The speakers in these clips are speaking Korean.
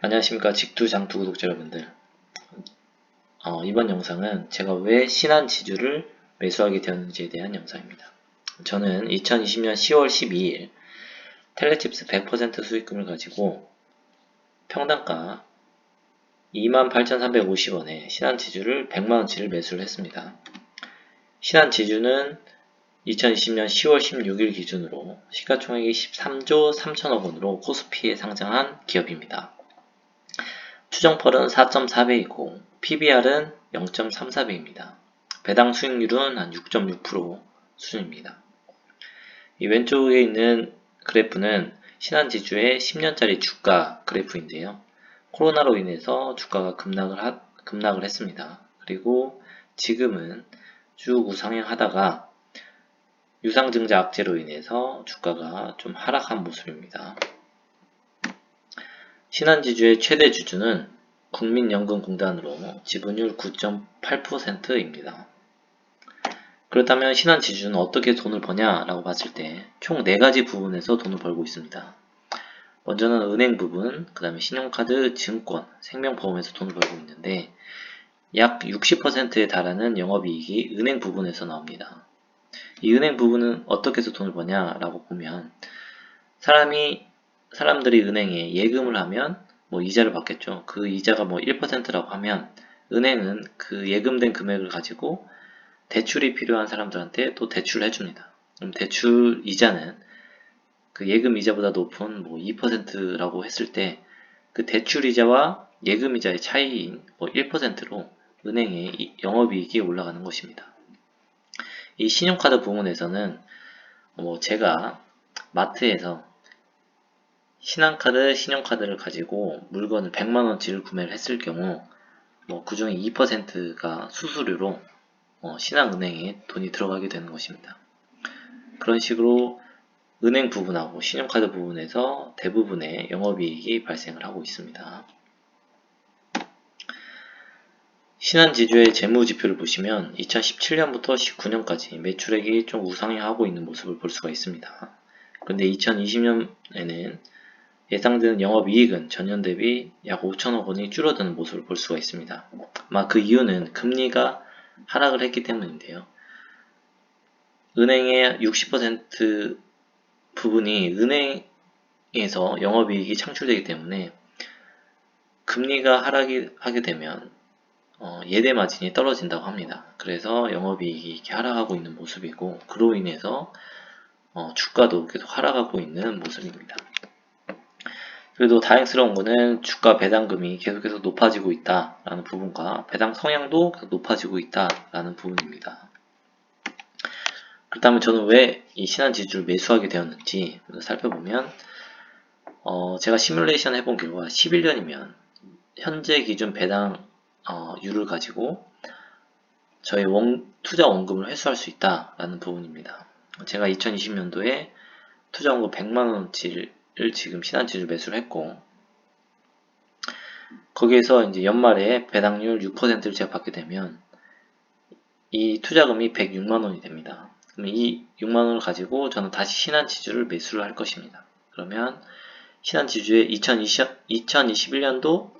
안녕하십니까 직투장투 구독자 여러분들. 이번 영상은 제가 왜 신한지주를 매수하게 되었는지에 대한 영상입니다. 저는 2020년 10월 12일 텔레칩스 100% 수익금을 가지고 평당가 28,350원에 신한지주를 100만원치를 매수를 했습니다. 신한지주는 2020년 10월 16일 기준으로 시가총액이 13조 3천억원으로 코스피에 상장한 기업입니다. 추정펄은 4.4배이고 PBR은 0.34배입니다. 배당 수익률은 한 6.6% 수준입니다. 이 왼쪽에 있는 그래프는 신한지주의 10년짜리 주가 그래프인데요. 코로나로 인해서 주가가 급락을 했습니다. 그리고 지금은 쭉 우상향하다가 유상증자 악재로 인해서 주가가 좀 하락한 모습입니다. 신한지주의 최대 주주는 국민연금공단으로 지분율 9.8%입니다. 그렇다면 신한지주는 어떻게 돈을 버냐 라고 봤을 때 총 4가지 부분에서 돈을 벌고 있습니다. 먼저는 은행 부분, 그 다음에 신용카드, 증권, 생명보험에서 돈을 벌고 있는데 약 60%에 달하는 영업이익이 은행 부분에서 나옵니다. 이 은행 부분은 어떻게 해서 돈을 버냐 라고 보면 사람들이 은행에 예금을 하면 이자를 받겠죠. 그 이자가 1%라고 하면 은행은 그 예금된 금액을 가지고 대출이 필요한 사람들한테 또 대출을 해줍니다. 그럼 대출 이자는 그 예금 이자보다 높은 2%라고 했을 때 그 대출 이자와 예금 이자의 차이인 1%로 은행의 영업이익이 올라가는 것입니다. 이 신용카드 부분에서는 제가 마트에서 신용카드를 가지고 물건을 100만원치를 구매를 했을 경우 그 중에 2%가 수수료로 신한은행에 돈이 들어가게 되는 것입니다. 그런 식으로 은행 부분하고 신용카드 부분에서 대부분의 영업이익이 발생을 하고 있습니다. 신한지주의 재무지표를 보시면 2017년부터 19년까지 매출액이 좀 우상향하고 있는 모습을 볼 수가 있습니다. 그런데 2020년에는 예상되는 영업이익은 전년 대비 약 5천억 원이 줄어드는 모습을 볼 수가 있습니다. 아마 그 이유는 금리가 하락을 했기 때문인데요. 은행의 60% 부분이 은행에서 영업이익이 창출되기 때문에 금리가 하락하게 되면 예대 마진이 떨어진다고 합니다. 그래서 영업이익이 이렇게 하락하고 있는 모습이고 그로 인해서 주가도 계속 하락하고 있는 모습입니다. 그래도 다행스러운 거는 주가 배당금이 계속해서 높아지고 있다라는 부분과 배당 성향도 계속 높아지고 있다라는 부분입니다. 그렇다면 저는 왜 이 신한지주를 매수하게 되었는지 살펴보면 제가 시뮬레이션 해본 결과 11년이면 현재 기준 배당률을 가지고 저의 투자 원금을 회수할 수 있다라는 부분입니다. 제가 2020년도에 투자 원금 100만원치를 지금 신한지주를 매수를 했고 거기에서 이제 연말에 배당률 6%를 제가 받게 되면 이 투자금이 106만원이 됩니다. 그럼 이 6만원을 가지고 저는 다시 신한지주를 매수를 할 것입니다. 그러면 신한지주의 2021년도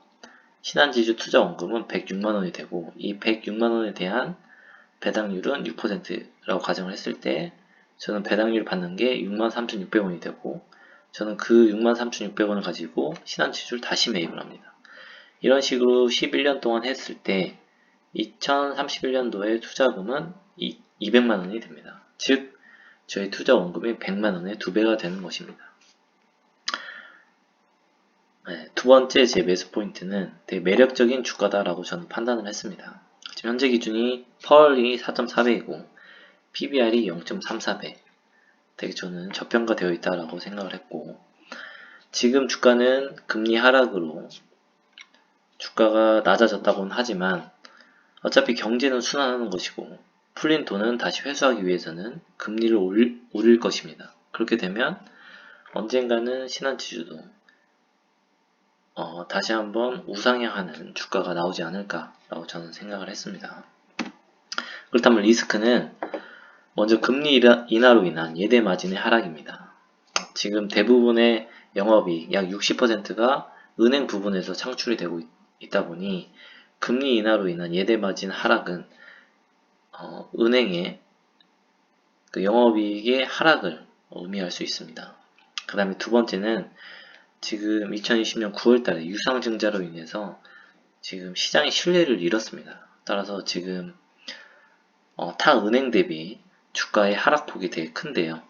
신한지주 투자 원금은 106만원이 되고 이 106만원에 대한 배당률은 6%라고 가정을 했을 때 저는 배당률 받는 게 63,600원이 되고 저는 그 63,600원을 가지고 신한지주를 다시 매입을 합니다. 이런 식으로 11년 동안 했을 때 2031년도에 투자금은 200만원이 됩니다. 즉 저희 투자 원금이 100만원의 2배가 되는 것입니다. 두 번째 제 매수 포인트는 되게 매력적인 주가다라고 저는 판단을 했습니다. 지금 현재 기준이 펄이 4.4배이고 PBR이 0.34배 되게 저는 저평가되어 있다라고 생각을 했고 지금 주가는 금리 하락으로 주가가 낮아졌다고는 하지만 어차피 경제는 순환하는 것이고 풀린 돈은 다시 회수하기 위해서는 금리를 올릴 것입니다. 그렇게 되면 언젠가는 신한지주도 다시 한번 우상향하는 주가가 나오지 않을까라고 저는 생각을 했습니다. 그렇다면 리스크는 먼저 금리 인하로 인한 예대 마진의 하락입니다. 지금 대부분의 영업이익 약 60%가 은행 부분에서 창출이 되고 있다 보니 금리 인하로 인한 예대 마진 하락은 은행의 그 영업이익의 하락을 의미할 수 있습니다. 그 다음에 두 번째는 지금 2020년 9월달에 유상증자로 인해서 지금 시장의 신뢰를 잃었습니다. 따라서 지금 타 은행 대비 주가의 하락폭이 되게 큰데요.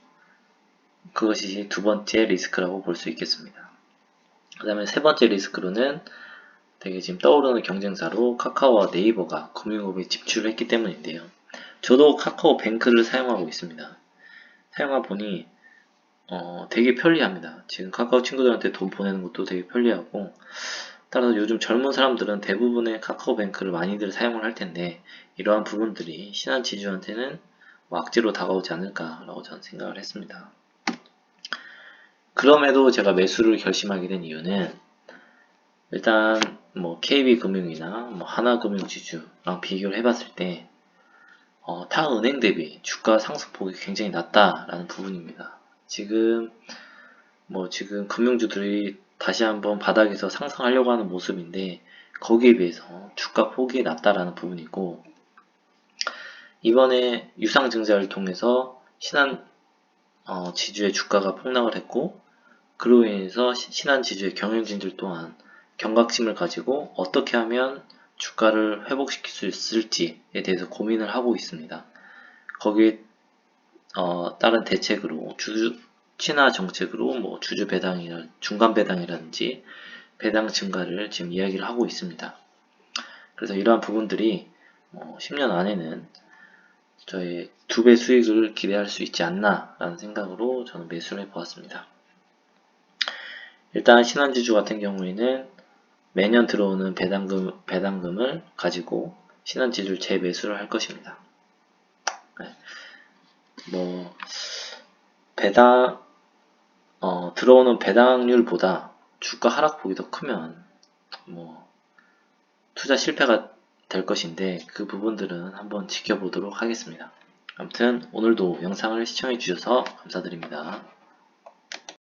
그것이 두 번째 리스크라고 볼 수 있겠습니다. 그 다음에 세 번째 리스크로는 되게 지금 떠오르는 경쟁사로 카카오와 네이버가 금융업에 진출을 했기 때문인데요. 저도 카카오뱅크를 사용하고 있습니다. 사용하 보니 되게 편리합니다. 지금 카카오 친구들한테 돈 보내는 것도 되게 편리하고, 따라서 요즘 젊은 사람들은 대부분의 카카오뱅크를 많이들 사용을 할 텐데, 이러한 부분들이 신한지주한테는 악재로 다가오지 않을까라고 저는 생각을 했습니다. 그럼에도 제가 매수를 결심하게 된 이유는 일단 뭐 KB금융이나 뭐 하나금융지주랑 비교를 해봤을 때 타 은행 대비 주가 상승폭이 굉장히 낮다라는 부분입니다. 지금 금융주들이 다시 한번 바닥에서 상승하려고 하는 모습인데 거기에 비해서 주가 폭이 낮다라는 부분이고, 이번에 유상증자를 통해서 신한 지주의 주가가 폭락을 했고, 그로 인해서 신한지주의 경영진들 또한 경각심을 가지고 어떻게 하면 주가를 회복시킬 수 있을지에 대해서 고민을 하고 있습니다. 거기에 따른 대책으로 친화 정책으로 뭐 주주 배당이나 중간 배당이라든지 배당 증가를 지금 이야기를 하고 있습니다. 그래서 이러한 부분들이 10년 안에는 저의 2배 수익을 기대할 수 있지 않나 라는 생각으로 저는 매수를 해보았습니다. 일단 신한지주 같은 경우에는 매년 들어오는 배당금을 가지고 신한지주를 재매수를 할 것입니다. 네. 들어오는 배당률보다 주가 하락폭이 더 크면 투자 실패가 될 것인데, 그 부분들은 한번 지켜보도록 하겠습니다. 아무튼 오늘도 영상을 시청해 주셔서 감사드립니다.